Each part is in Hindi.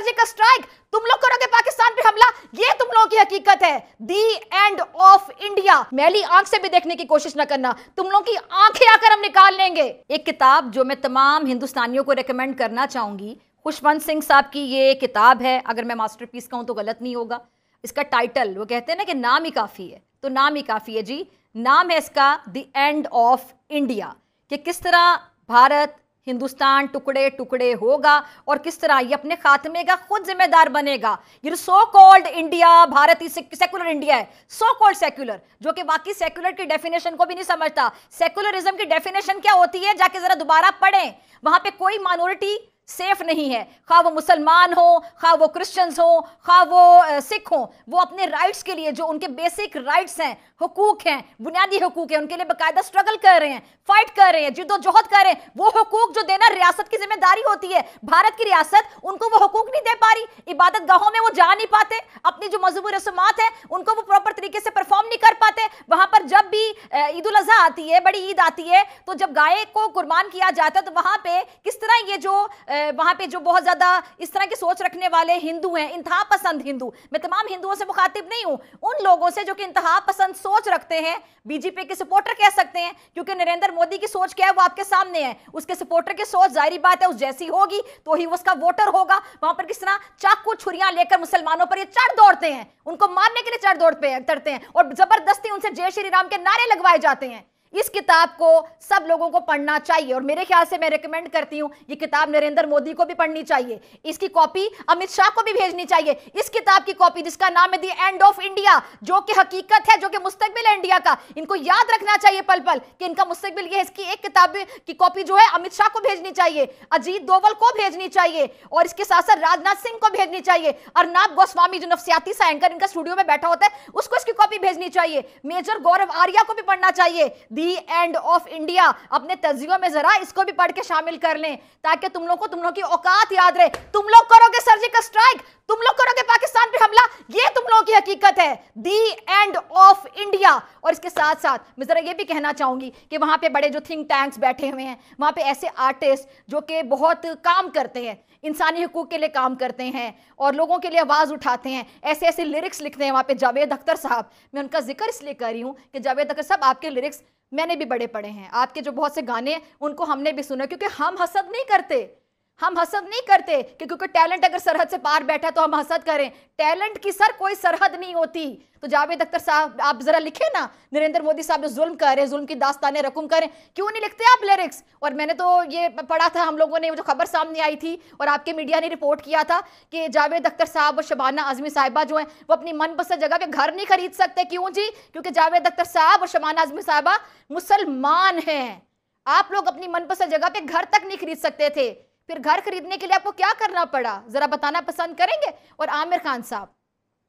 सर्जिकल स्ट्राइक, तुम लोग करोगे पाकिस्तान पे हमला, ये तुम लोगों की हकीकत है। दी एंड ऑफ इंडिया। मैली आंख से भी देखने की कोशिश ना करना, तुम लोगों की आंखें आकर हम निकाल लेंगे। एक किताब जो मैं तमाम हिंदुस्तानियों को रेकमेंड करना चाहूंगी, खुशवंत सिंह साहब की ये किताब है, अगर मैं मास्टरपीस कहूं तो गलत नहीं होगा। इसका टाइटल, वो कहते हैं ना कि नाम ही काफी है, तो नाम ही काफी है जी। नाम है इसका द एंड ऑफ इंडिया, कि किस तरह भारत हिंदुस्तान टुकड़े टुकड़े होगा और किस तरह ये अपने खात्मे का खुद जिम्मेदार बनेगा। ये सो कॉल्ड इंडिया, भारत ही सेकुलर इंडिया है, सो कॉल्ड सेकुलर, जो कि बाकी सेकुलर की डेफिनेशन को भी नहीं समझता। सेकुलरिज्म की डेफिनेशन क्या होती है, जाके जरा दोबारा पढ़ें। वहां पे कोई माइनॉरिटी सेफ नहीं है, खा वो मुसलमान हो, खा वो क्रिश्चियंस हो, खा वो सिख हो, वो अपने राइट्स के लिए, जो उनके बेसिक राइट्स हैं, हुकूक हैं, बुनियादी हुकूक हैं, उनके लिए बाकायदा स्ट्रगल कर रहे हैं, फाइट कर रहे हैं, जिद्दोजहद कर रहे हैं। वो हुकूक जो देना रियासत की जिम्मेदारी होती है, भारत की रियासत उनको वो हुकूक नहीं दे पा रही। इबादत गाहों में वो जा नहीं पाते, अपनी जो मजहबी रस्मात है उनको वो प्रॉपर तरीके से परफॉर्म नहीं कर पाते। वहां पर जब भी ईद उल अजहा आती है, बड़ी ईद आती है, तो जब गाय को कुर्बान किया जाता है, तो वहां पे किस तरह ये जो वहां पे जो बहुत ज्यादा इस तरह की सोच रखने वाले हिंदू हैं, इंतहा पसंद हिंदू, मैं तमाम हिंदुओं से मुखातिब नहीं हूं, उन लोगों से जो कि इंतहा पसंद सोच रखते हैं, बीजेपी के सपोर्टर कह सकते हैं, क्योंकि नरेंद्र मोदी की सोच क्या है वो आपके सामने है। उसके सपोर्टर की सोच जाहिर बात है उस जैसी होगी तो ही उसका वोटर होगा। वहां पर किस तरह चाकू छुरियां लेकर मुसलमानों पर ये चढ़ दौड़ते हैं, उनको मारने के लिए चढ़ दौड़ पे करते हैं और जबरदस्ती उनसे जय श्री राम के नारे लगवाए जाते हैं। इस किताब को सब लोगों को पढ़ना चाहिए और मेरे ख्याल से मैं रेकमेंड करती हूं, ये किताब नरेंद्र मोदी को भी पढ़नी चाहिए, इसकी कॉपी अमित शाह को भी भेजनी चाहिए। इस किताब की कॉपी जिसका नाम है द एंड ऑफ इंडिया, जो कि हकीकत है, जो कि मुस्तकबिल है इंडिया का, इनको याद रखना चाहिए पल पल कि इनका मुस्तकबिल ये है। इसकी एक किताब की कॉपी जो है अमित शाह को भेजनी चाहिए, अजीत दोवल को भेजनी चाहिए और इसके साथ साथ राजनाथ सिंह को भेजनी चाहिए, अर्नब गोस्वामी जो नफसियाती सा एंकर इनका स्टूडियो में बैठा होता है उसको इसकी कॉपी भेजनी चाहिए, मेजर गौरव आर्या को भी पढ़ना चाहिए। दी एंड ऑफ इंडिया अपने तज्जियों में जरा इसको भी पढ़ के शामिल कर लें ताकि तुम लोगों की औकात याद रहे। तुम लोग करोगे सर्जिकल स्ट्राइक, तुम लोग करोगे पाकिस्तान पे हमला, ये तुम लोगों की हकीकत है। दी एंड ऑफ इंडिया। और इसके साथ साथ मैं जरा ये भी कहना चाहूंगी कि वहां पे बड़े जो थिंक टैंक्स बैठे हुए हैं, वहां पे ऐसे आर्टिस्ट जो कि बहुत काम करते हैं, इंसानी हुकूक के लिए काम करते हैं और लोगों के लिए आवाज़ उठाते हैं, ऐसे ऐसे लिरिक्स लिखते हैं। वहाँ पे जावेद अख्तर साहब, मैं उनका जिक्र इसलिए कर रही हूँ कि जावेद अख्तर साहब आपके लिरिक्स मैंने भी बड़े पढ़े हैं, आपके जो बहुत से गाने हैं उनको हमने भी सुना, क्योंकि हम हसद नहीं करते, हम हसद नहीं करते कि क्योंकि टैलेंट अगर सरहद से पार बैठा तो हम हसद करें। टैलेंट की सर कोई सरहद नहीं होती। तो जावेद अख्तर साहब आप जरा लिखें ना, नरेंद्र मोदी साहब जो जुल्म कर रहे हैं, जुल्म की दास्तानें रकम करें, क्यों नहीं लिखते आप लिरिक्स? और मैंने तो ये पढ़ा था, हम लोगों ने जो खबर सामने आई थी और आपके मीडिया ने रिपोर्ट किया था कि जावेद अख्तर साहब और शबाना आजमी साहिबा जो हैं वो अपनी मनपसंद जगह पे घर नहीं खरीद सकते। क्यों जी? क्योंकि जावेद अख्तर साहब और शबाना आजमी साहिबा मुसलमान हैं। आप लोग अपनी मनपसंद जगह पे घर तक नहीं खरीद सकते थे, फिर घर खरीदने के लिए आपको क्या करना पड़ा, जरा बताना पसंद करेंगे? और आमिर खान साहब,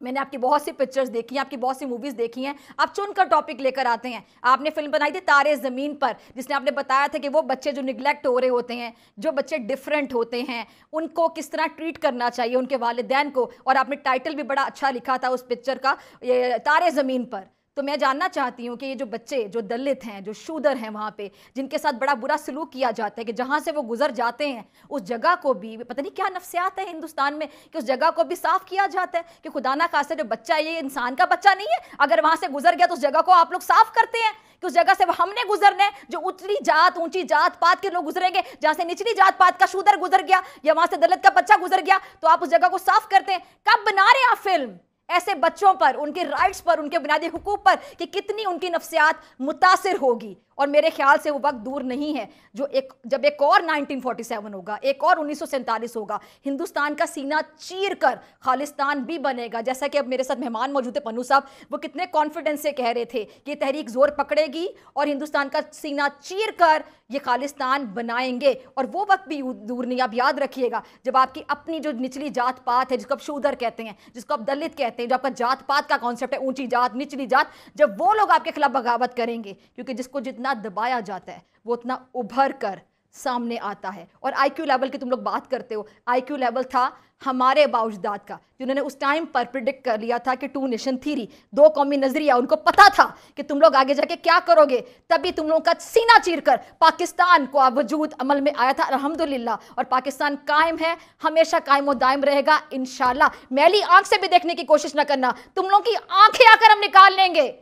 मैंने आपकी बहुत सी पिक्चर्स देखी हैं, आपकी बहुत सी मूवीज देखी हैं, आप चुनकर टॉपिक लेकर आते हैं। आपने फिल्म बनाई थी तारे ज़मीन पर, जिसने आपने बताया था कि वो बच्चे जो निगलेक्ट हो रहे होते हैं, जो बच्चे डिफरेंट होते हैं, उनको किस तरह ट्रीट करना चाहिए, उनके वालिदैन को। और आपने टाइटल भी बड़ा अच्छा लिखा था उस पिक्चर का, ये तारे ज़मीन पर। तो मैं जानना चाहती हूँ कि ये जो बच्चे जो दलित हैं, जो शूदर हैं, वहाँ पे जिनके साथ बड़ा बुरा सलूक किया जाता है, कि जहाँ से वो गुजर जाते हैं उस जगह को भी, पता नहीं क्या नफ्सियात है हिंदुस्तान में, कि उस जगह को भी साफ किया जाता है कि खुदा ना खास्ता जो बच्चा है ये इंसान का बच्चा नहीं है, अगर वहाँ से गुजर गया तो उस जगह को आप लोग साफ करते हैं कि उस जगह से हमने गुजरना है। जो उचली जात ऊंची जात पात के लोग गुजरेंगे, जहाँ से निचली जात पात का शूदर गुजर गया या वहाँ से दलित का बच्चा गुजर गया, तो आप उस जगह को साफ करते हैं। कब बना रहे हैं आप फिल्म ऐसे बच्चों पर, उनके राइट्स पर, उनके बुनियादी हुकूक पर, कि कितनी उनकी नफ्सियात मुतासिर होगी? और मेरे ख्याल से वो वक्त दूर नहीं है जब एक और 1947 होगा, एक और 1947 होगा, हिंदुस्तान का सीना चीर कर खालिस्तान भी बनेगा। जैसा कि अब मेरे साथ मेहमान मौजूद है पन्नू साहब, वो कितने कॉन्फिडेंस से कह रहे थे कि ये तहरीक जोर पकड़ेगी और हिंदुस्तान का सीना चीर कर ये खालिस्तान बनाएंगे। और वो वक्त भी दूर नहीं। आप याद रखिएगा, जब आपकी अपनी जो निचली जात पात है, जिसको आप शूदर कहते हैं, जिसको आप दलित कहते हैं, जो आपका जात पात का कॉन्सेप्ट है, ऊंची जात निचली जात, जब वो लोग आपके खिलाफ बगावत करेंगे, क्योंकि जिसको जितना दबाया जाता है वो उतना उभर कर सामने आता है। और आईक्यू लेवल की तुम लोग बात करते हो, आईक्यू लेवल था हमारे बाउजदाद का, जिन्होंने उस टाइम पर प्रिडिक्ट कर लिया था कि 2 नेशन थ्योरी, 2 कौमी नजरिया, उनको पता था कि तुम लोग आगे जाके क्या करोगे, तभी तुम लोगों का सीना चीरकर पाकिस्तान को वजूद अमल में आया था अल्हम्दुलिल्लाह। और पाकिस्तान कायम है, हमेशा कायम और दायम रहेगा इंशाल्लाह। मैली आंख से भी देखने की कोशिश ना करना, तुम लोगों की आंखें आकर हम निकाल लेंगे।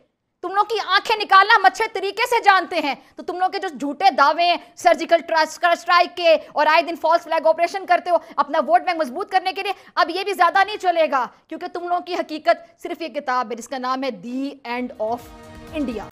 तुम लोग की आंखें निकालना हम अच्छे तरीके से जानते हैं। तो तुम लोग के जो झूठे दावे हैं सर्जिकल स्ट्राइक के और आए दिन फॉल्स फ्लैग ऑपरेशन करते हो अपना वोट बैंक मजबूत करने के लिए, अब ये भी ज्यादा नहीं चलेगा, क्योंकि तुम लोगों की हकीकत सिर्फ ये किताब है जिसका नाम है दी एंड ऑफ इंडिया।